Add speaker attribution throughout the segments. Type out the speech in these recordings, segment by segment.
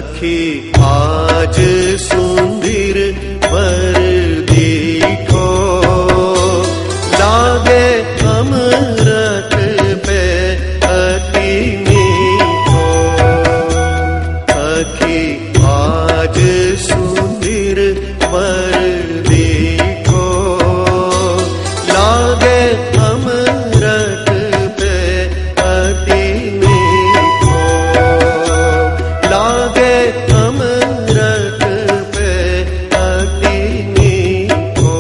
Speaker 1: सखी आज सुंदर वर देखो, लागे अमृत पे अति मीठो। सखी आज सुंदर वर देखो, लागे अमृत पे अति मीठो, लागे अमृत पे अति मीठो।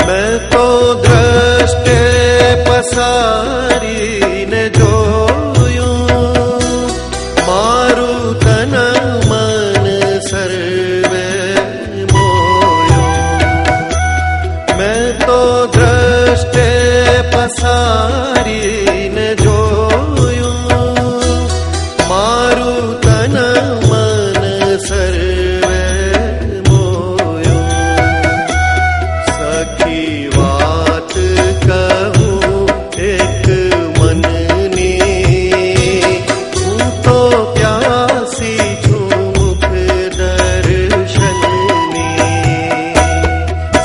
Speaker 1: मैं तो दृष्टे पसारी ने जोयूं, मारू तन मन सर्वे मोयूं। मैं तो दृष्टे पसारी ने जोयूं, मारू तन मन सर्वे मोयूं। सखी बात कहूं एक मननी, हूँ तो प्यासी छूं मुख दर्शननी।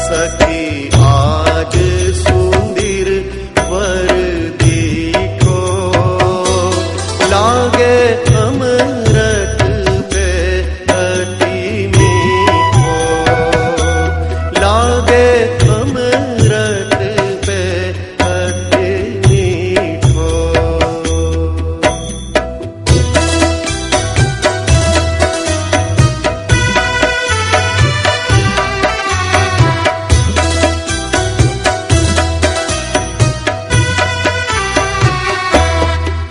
Speaker 1: सखी आज सुंदर वर देखो, लागे अमृत पे अति मीठो, लागे अमृत पे अति मीठो।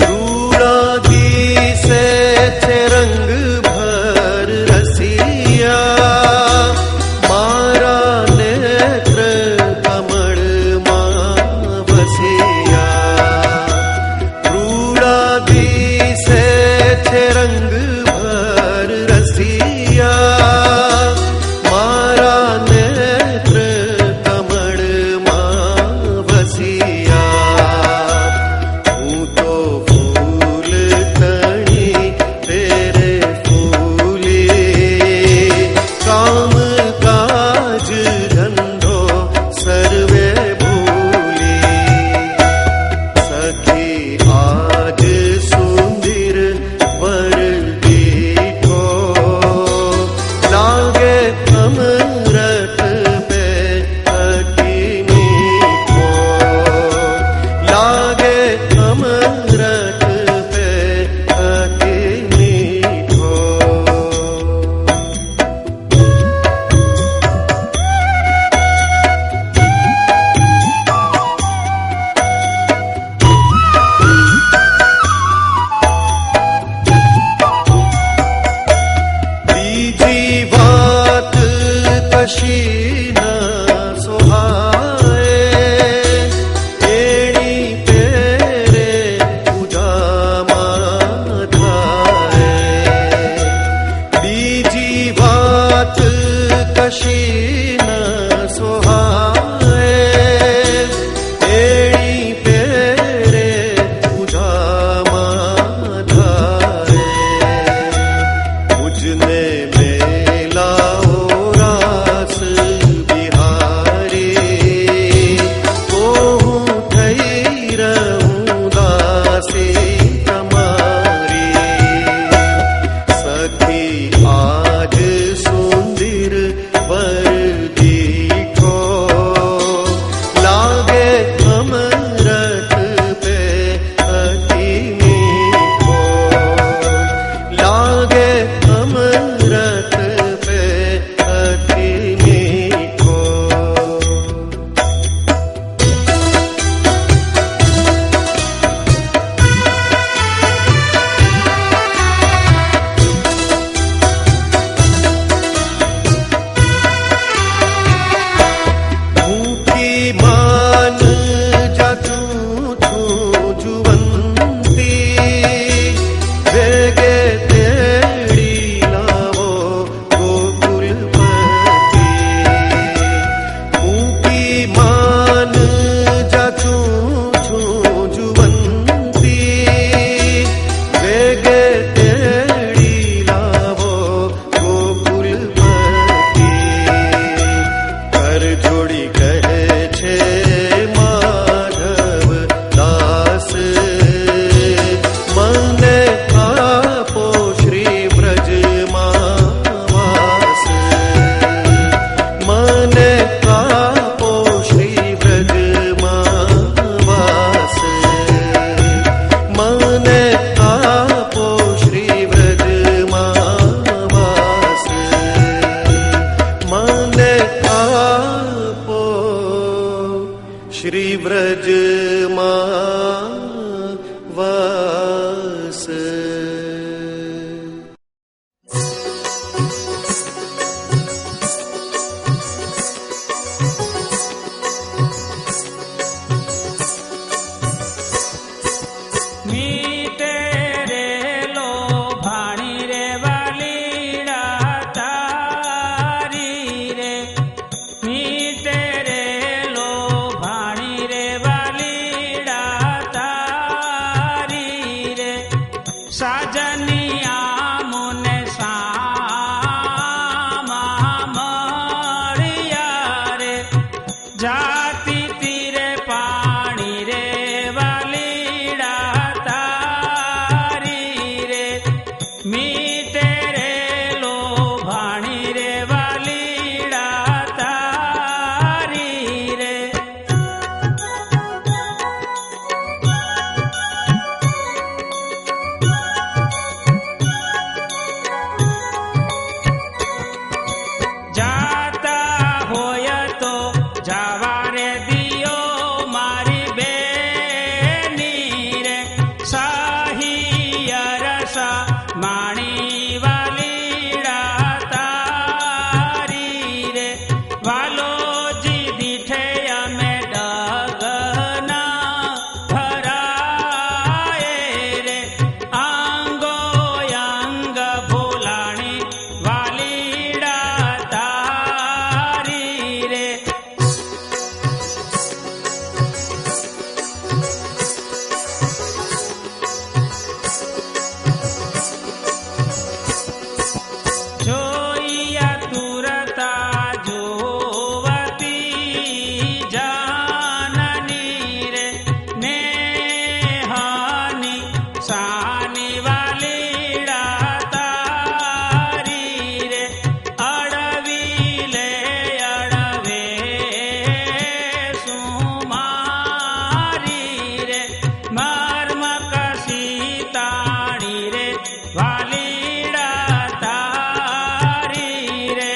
Speaker 1: रूड़ादी से थे रंग भर रसिया, मारा नेत्र कमल मां बसिया। रूड़ादी से थे रंग भर रसिया, मारा नेत्र कमल मां बसिया। हूँ तो फूल तणी तेरे फूले, काम काज धंधो सर्वे भूले। सखी आज सुंदर वर
Speaker 2: સાજનિયા મુને સામા મળ્યા રે જાતિ તીરે પાણી રે વાલીડા તારી રે મીટે રે લોભાણી રે વાલીડા તારી રે જાતા હોય તો જાવા રે દિયો મારી બેની રે સાહી અરસા માણી વાલીડા તારી રે વાલોજી દીઠે અમે ડગના ભરાય રે આંગો અંગ ભૂલાણી વાલીડા તારી રે જોઈયા તુરતા જોવતી જાનની રે નેહાની સાની વાલીડા તારી રે અડવી લે અડવે સુમારી રે મર્મ કસી તાણી રે વાલીડા તારી રે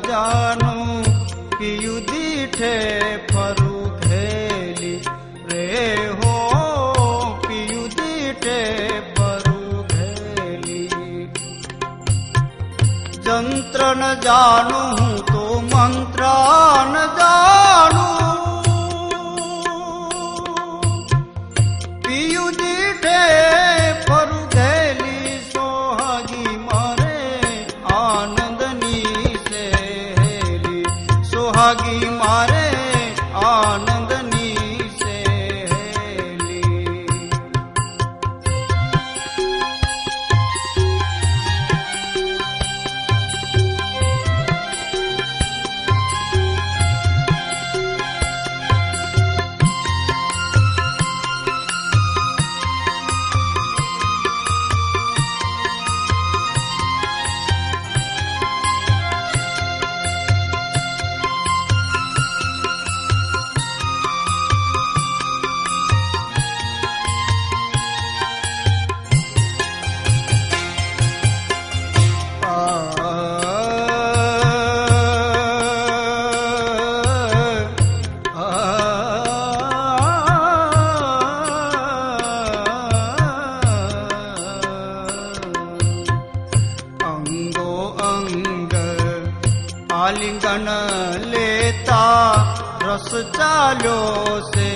Speaker 3: જાનુ પિયુ દીઠે ફરુ ઘેલી રે હો પિયુ દીઠે ફરુ ઘેલી જંત્ર ન જાણું હું તો મંત્ર ન જાણું પિયુ દીઠે ફરુ ઘેલી સોહાગી મારે આનંદની સહેલી સોહાગી મારે આનંદની સહેલી આલિંગન લેતા રસ ચાલ્યો સે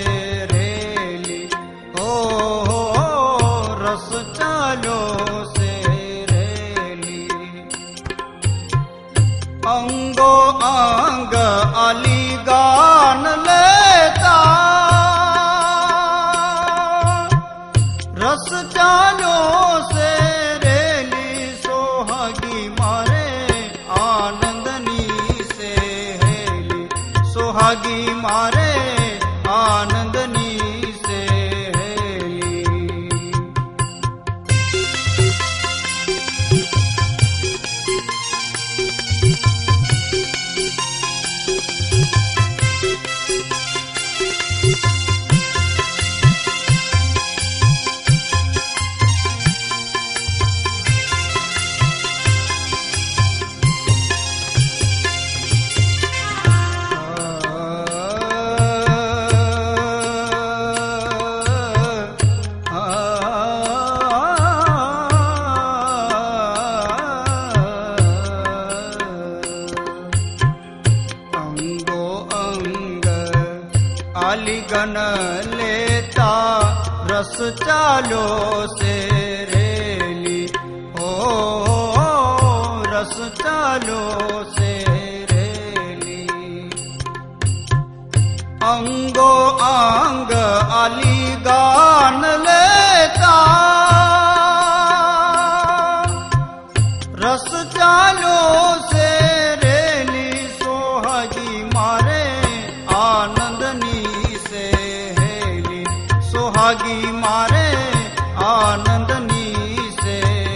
Speaker 3: રેલી હો રસ ચાલ્યો સે રેલી અંગો અંગ આલિંગન લેતા રસ ચાલ્યો સે રેલી સોહાગી મારે આનંદની સહેલી સોહાગી મારે આનંદની સહેલી આલિંગન લેતા રસ ચાલ્યો સે રેલી હો રસ ચાલ્યો સે રેલી અંગો અંગ આલિંગન લેતા રસ ચાલ્યો સે રેલી સોહાગી મારે આનંદની સહેલી સોહાગી મારે આનંદની સહેલી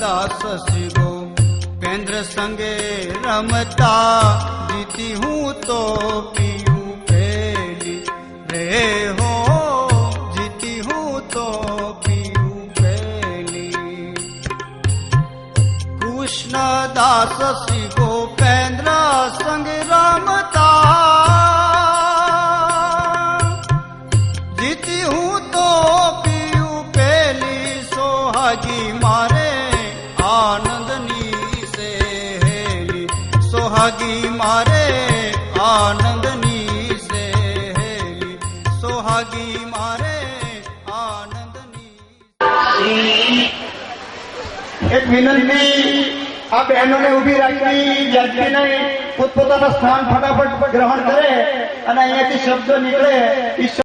Speaker 3: દાસ શ્રી ગોપેન્દ્ર સંગે રમતા જીતી હું તો પિયું પેલી રે હો જીતી હું તો પિયું પેલી કૃષ્ણ દાસ શ્રી ગોપેન્દ્ર સંગે રમતા જીતી હું તો પિયું પેલી સોહાગી મારે આનંદની સહેલી સોહાગી મારે આનંદની સહેલી સોહાગી મારે આનંદની
Speaker 4: એક વિનંતી આ બહેનોને ઊભી રાખવી વ્યાજબી નહીં.
Speaker 3: પોતપોતાના સ્થાન ફટાફટ ગ્રહણ કરે અને અહીંયાથી શબ્દો નીકળે.